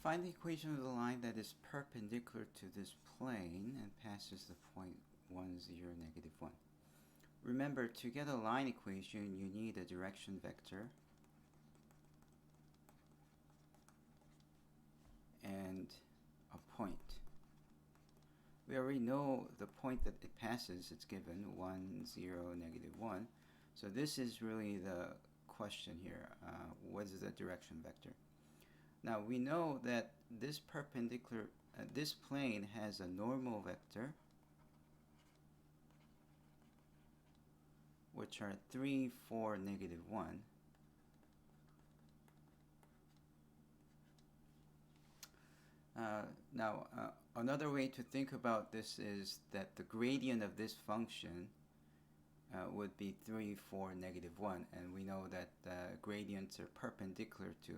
Find the equation of the line that is perpendicular to this plane and passes the point 1, 0, negative 1. Remember, to get a line equation, you need a direction vector and a point. We already know the point that it passes. It's given 1, 0, negative 1. So this is really the question here. What is the direction vector? Now we know that this perpendicular, this plane has a normal vector, which are 3, 4, negative 1. Now, another way to think about this is that the gradient of this function would be 3, 4, negative 1. And we know that gradients are perpendicular to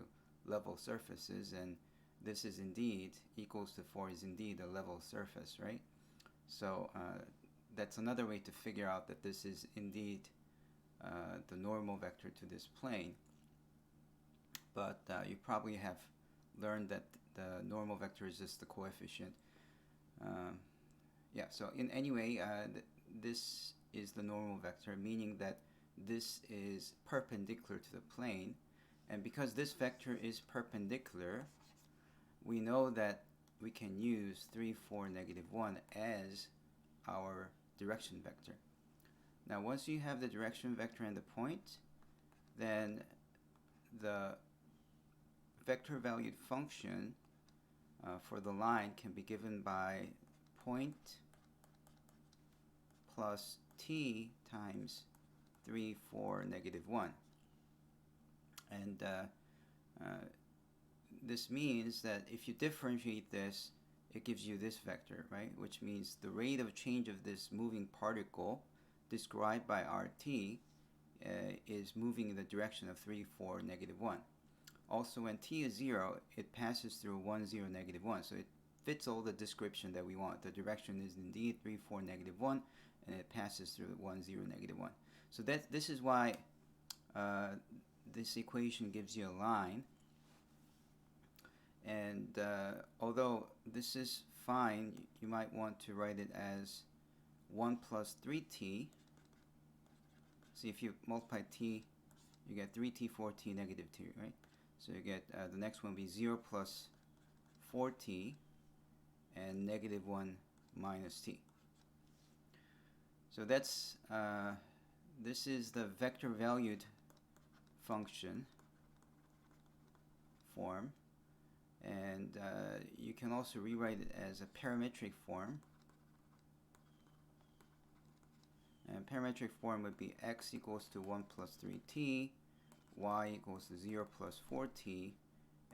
level surfaces, and this is indeed equals to 4 is indeed a level surface, right? So that's another way to figure out that this is indeed the normal vector to this plane. But you probably have learned that the normal vector is just the coefficient. Yeah, so in any way, this is the normal vector, meaning that this is perpendicular to the plane. And because this vector is perpendicular, we know that we can use 3, 4, negative 1 as our direction vector. Now, once you have the direction vector and the point, then the vector valued function for the line can be given by point plus t times 3, 4, negative 1. And this means that if you differentiate this, it gives you this vector, right? Which means the rate of change of this moving particle described by RT is moving in the direction of 3, 4, negative 1. Also, when t is 0, it passes through 1, 0, negative 1. So it fits all the description that we want. The direction is indeed 3, 4, negative 1, and it passes through 1, 0, negative 1. So this is why this equation gives you a line. And although this is fine, you might want to write it as 1 plus 3t. See, if you multiply t, you get 3t, 4t, negative 2, right? So you get the next one will be 0 plus 4t and negative 1 minus t. So that's this is the vector valued function form, and you can also rewrite it as a parametric form. And parametric form would be x equals to 1 plus 3t, y equals to 0 plus 4t,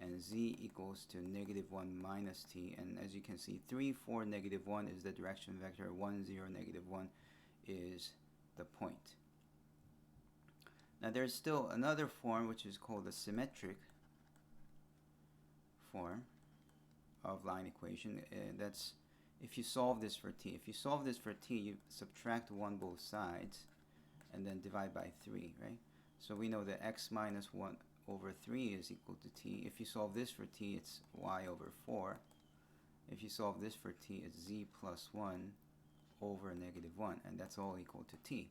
and z equals to negative 1 minus t. And as you can see, 3, 4, negative 1 is the direction vector, 1, 0, negative 1 is the point. Now there's still another form which is called the symmetric form of line equation. That's if you solve this for t. If you solve this for t, you subtract 1 both sides and then divide by 3, right? So we know that x minus 1 over 3 is equal to t. If you solve this for t, it's y over 4. If you solve this for t, it's z plus 1 over negative 1, and that's all equal to t.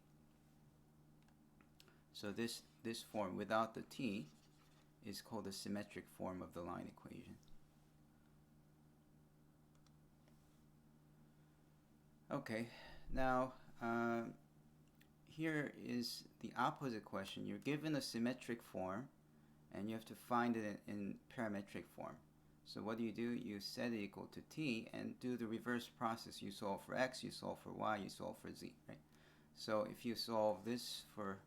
So this form without the t is called the symmetric form of the line equation. Okay, now here is the opposite question. You're given a symmetric form and you have to find it in parametric form. So what do? You set it equal to t and do the reverse process. You solve for x, you solve for y, you solve for z, right? So if you solve this for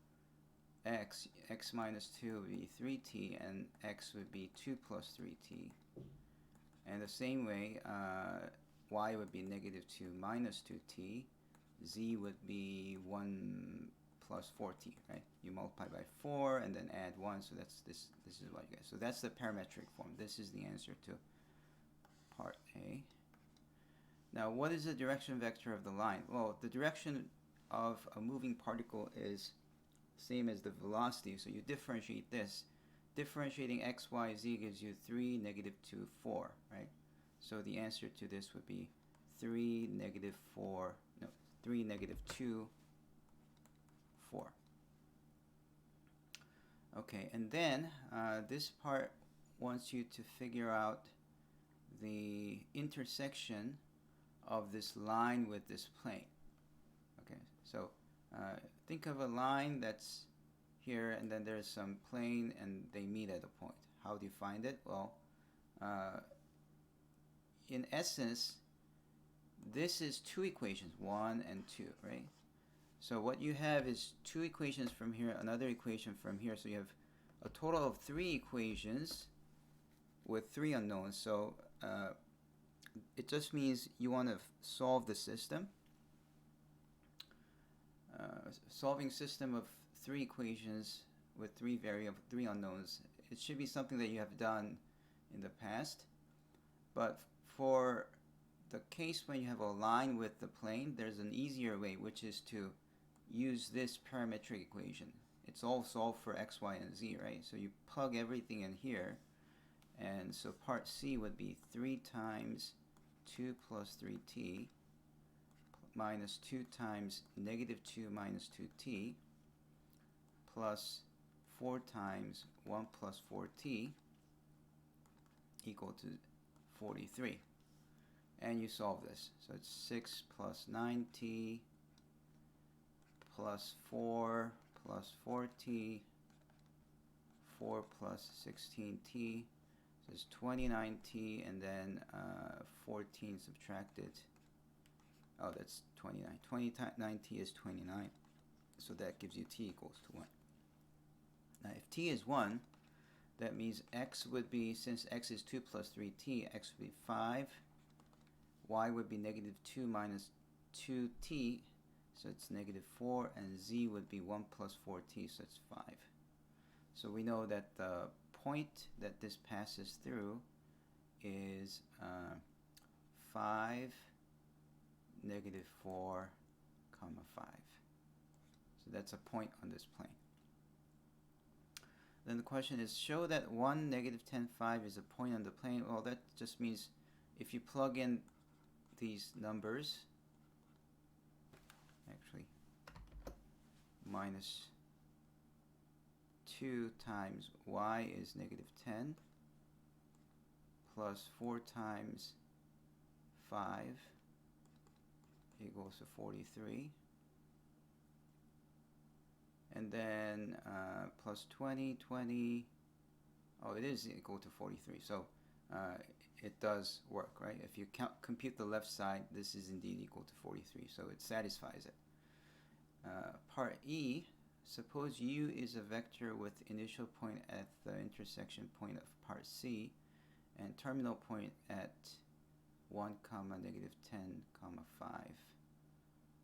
x minus 2 would be 3t, and x would be 2 plus 3t. And the same way, y would be negative 2 minus 2t, z would be 1 plus 4t, right? You multiply by 4 and then add 1, so that's this is what you get. So that's the parametric form. This is the answer to part A. Now, what is the direction vector of the line? Well, the direction of a moving particle is same as the velocity, so you differentiate this. differentiating x, y, z gives you 3, negative 2, 4, right? So the answer to this would be 3, negative 4, no, 3, negative 2, 4. Okay, and then this part wants you to figure out the intersection of this line with this plane. Okay, so think of a line that's here, and then there's some plane, and they meet at a point. How do you find it? Well, in essence, this is two equations, 1 and 2, right? So what you have is two equations from here, another equation from here. So you have a total of 3 equations with 3 unknowns. So it just means you want to solve the system. Solving system of 3 equations with 3 unknowns. It should be something that you have done in the past. But for the case when you have a line with the plane, there's an easier way, which is to use this parametric equation. It's all solved for x, y, and z, right? So you plug everything in here, and so part C would be 3 times 2 plus 3t minus 2 times negative 2 minus 2t plus 4 times 1 plus 4t equal to 43. And you solve this. So it's 6 plus 9t plus 4 plus 4t, 4 plus 16t, so it's 29t, and then 14 subtracted. Oh, that's 29. 29t is 29, so that gives you t equals to 1. Now if t is 1, that means x would be, since x is 2 plus 3t, x would be 5, y would be negative 2 minus 2t, so it's negative 4, and z would be 1 plus 4t, so it's 5. So we know that the point that this passes through is 5, negative 4, comma 5. So that's a point on this plane. Then the question is, show that 1, negative 10, 5 is a point on the plane. Well, that just means if you plug in these numbers, actually, minus 2 times y is negative 10 plus 4 times 5 equals to 43. And then plus 20, 20, oh, it is equal to 43. So it does work, right? If you compute the left side, this is indeed equal to 43, so it satisfies it. Part E, suppose U is a vector with initial point at the intersection point of part C and terminal point at 1, comma, negative 10, comma 5.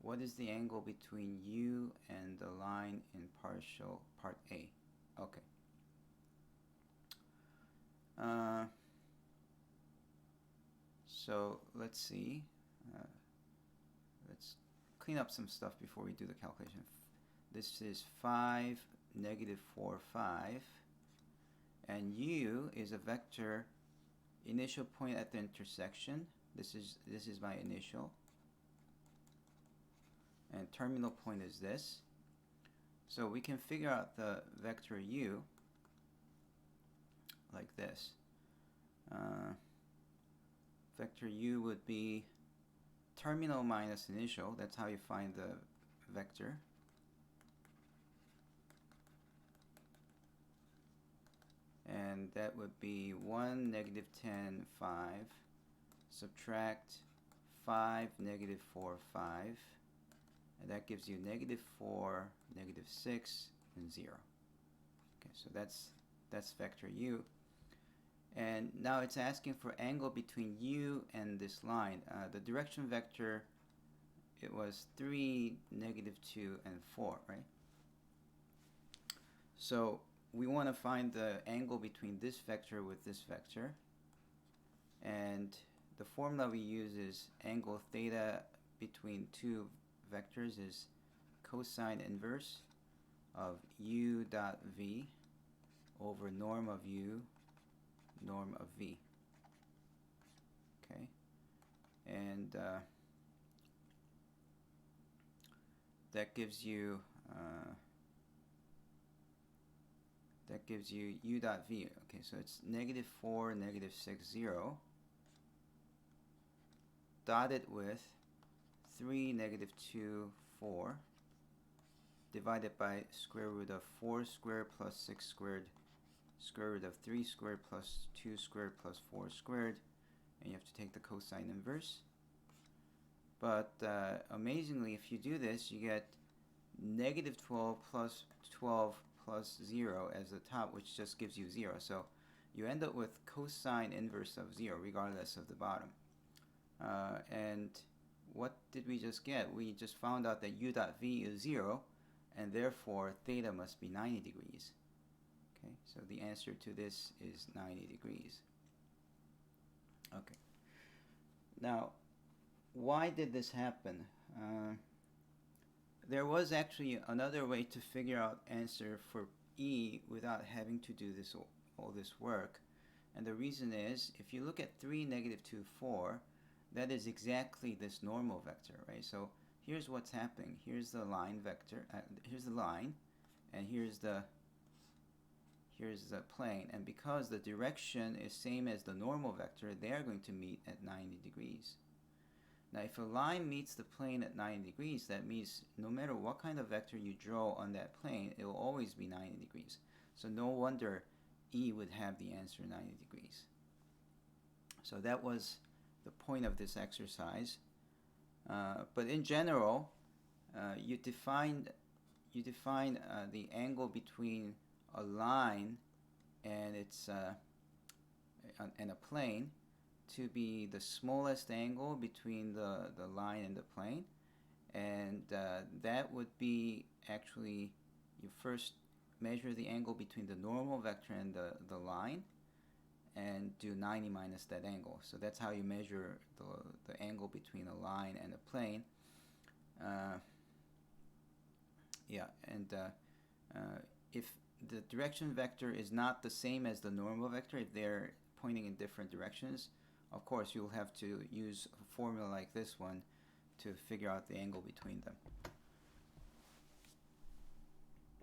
What is the angle between U and the line in partial part A? Okay. So let's see. Let's clean up some stuff before we do the calculation. This is 5, negative 4, 5. And U is a vector initial point at the intersection. This is my initial. And terminal point is this. So we can figure out the vector U like this. Vector U would be terminal minus initial. That's how you find the vector. And that would be 1, negative 10, 5. Subtract 5, negative 4, 5. And that gives you negative 4, negative 6, and 0. Okay, so that's vector U. And now it's asking for angle between U and this line. The direction vector, it was 3, negative 2, and 4, right? So we want to find the angle between this vector with this vector. And the formula we use is angle theta between two vectors is cosine inverse of u dot v over norm of u, norm of v. Okay, and that gives you u dot v. Okay, so it's -4, -6, 0, dotted with 3, -2, 4, divided by square root of 4 squared plus 6 squared, square root of 3 squared plus 2 squared plus 4 squared, and you have to take the cosine inverse. But amazingly, if you do this, you get -12 plus 12 plus 0 as the top, which just gives you 0. So you end up with cosine inverse of 0 regardless of the bottom. And what did we just get? We just found out that u dot v is 0, and therefore theta must be 90 degrees. Okay, so the answer to this is 90 degrees. Okay. Now, why did this happen? There was actually another way to figure out answer for E without having to do all this work. And the reason is, if you look at 3, -2, 4, that is exactly this normal vector, right? So here's what's happening. Here's the line vector, here's the line, and here's the plane. And because the direction is same as the normal vector, they are going to meet at 90 degrees. Now, if a line meets the plane at 90 degrees, that means no matter what kind of vector you draw on that plane, it will always be 90 degrees. So no wonder E would have the answer 90 degrees. So that was the point of this exercise. But in general, you define the angle between a line and its and a plane to be the smallest angle between the line and the plane, and that would be actually, you first measure the angle between the normal vector and the line and do 90 minus that angle. So that's how you measure the angle between a line and a plane. If the direction vector is not the same as the normal vector, if they're pointing in different directions, of course you'll have to use a formula like this one to figure out the angle between them.